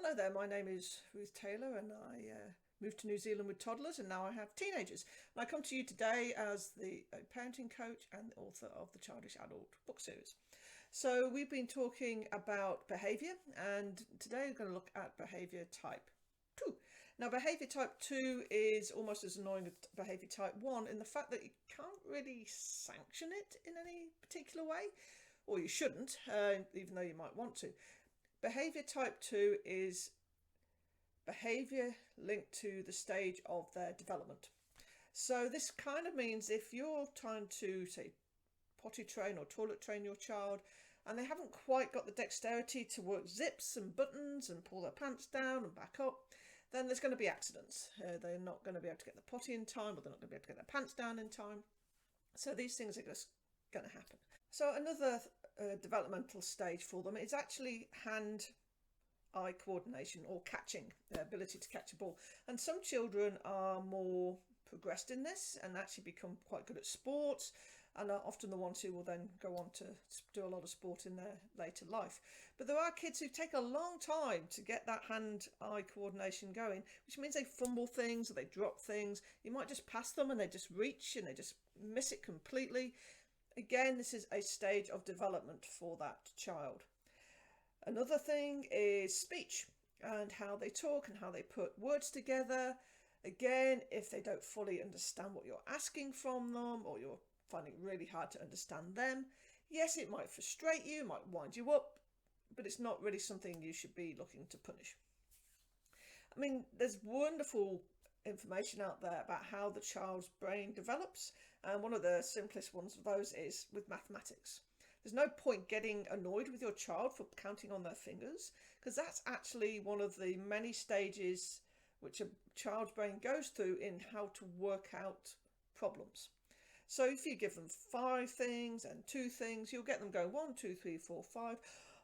Hello there, my name is Ruth Taylor and I moved to New Zealand with toddlers and now I have teenagers. And I come to you today as the parenting coach and the author of the Childish Adult book series. So we've been talking about behaviour and today we're going to look at behaviour type 2. Now behaviour type 2 is almost as annoying as behaviour type 1 in the fact that you can't really sanction it in any particular way, or you shouldn't, even though you might want to. Behaviour type 2 is behaviour linked to the stage of their development. So this kind of means if you're trying to, say, potty train or toilet train your child and they haven't quite got the dexterity to work zips and buttons and pull their pants down and back up, then there's going to be accidents. They're not going to be able to get the potty in time, or they're not going to be able to get their pants down in time. So these things are just going to happen. So another developmental stage for them is actually hand-eye coordination, or catching, the ability to catch a ball. And some children are more progressed in this and actually become quite good at sports, and are often the ones who will then go on to do a lot of sport in their later life. But there are kids who take a long time to get that hand-eye coordination going, which means they fumble things or they drop things. You might just pass them and they just reach and they just miss it completely. Again, this is a stage of development for that child. Another thing is speech and how they talk and how they put words together. Again, if they don't fully understand what you're asking from them, or you're finding it really hard to understand them, yes, it might frustrate you, might wind you up, but it's not really something you should be looking to punish. I mean, there's wonderful information out there about how the child's brain develops, and one of the simplest ones of those is with mathematics. There's no point getting annoyed with your child for counting on their fingers, because that's actually one of the many stages which a child's brain goes through in how to work out problems. So if you give them 5 things and 2 things, you'll get them going 1, 2, 3, 4, 5,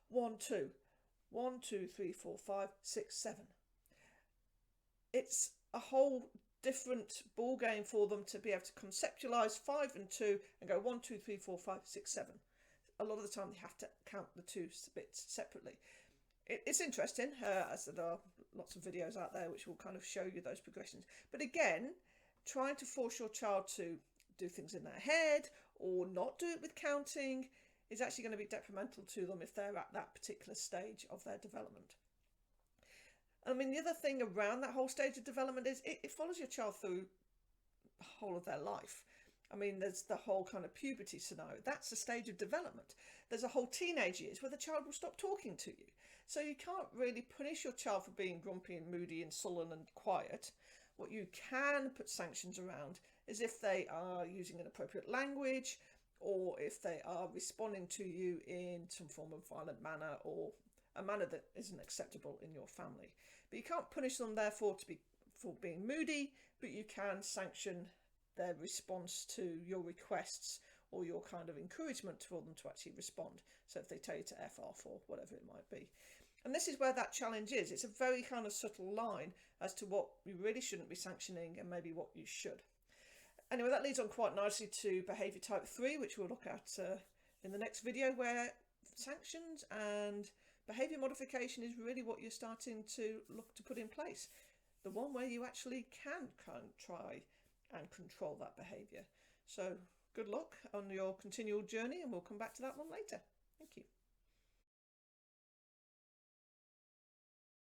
1, 2, 1, 2, 3, 4, 5, 6, 7. It's a whole different ball game for them to be able to conceptualize 5 and 2 and go 1, 2, 3, 4, 5, 6, 7. A lot of the time they have to count the 2 bits separately. It's interesting, as there are lots of videos out there which will kind of show you those progressions. But again, trying to force your child to do things in their head or not do it with counting is actually going to be detrimental to them if they're at that particular stage of their development. I mean, the other thing around that whole stage of development is it follows your child through the whole of their life. I mean, there's the whole kind of puberty scenario. That's a stage of development. There's a whole teenage years where the child will stop talking to you. So you can't really punish your child for being grumpy and moody and sullen and quiet. What you can put sanctions around is if they are using inappropriate language, or if they are responding to you in some form of violent manner, or a manner that isn't acceptable in your family. But you can't punish them therefore for being moody, but you can sanction their response to your requests or your kind of encouragement for them to actually respond. So if they tell you to F off or whatever it might be. And this is where that challenge is. It's a very kind of subtle line as to what you really shouldn't be sanctioning and maybe what you should. Anyway, that leads on quite nicely to behaviour type 3, which we'll look at in the next video, where sanctions and behaviour modification is really what you're starting to look to put in place. The one where you actually can try and control that behaviour. So good luck on your continual journey, and we'll come back to that one later. Thank you.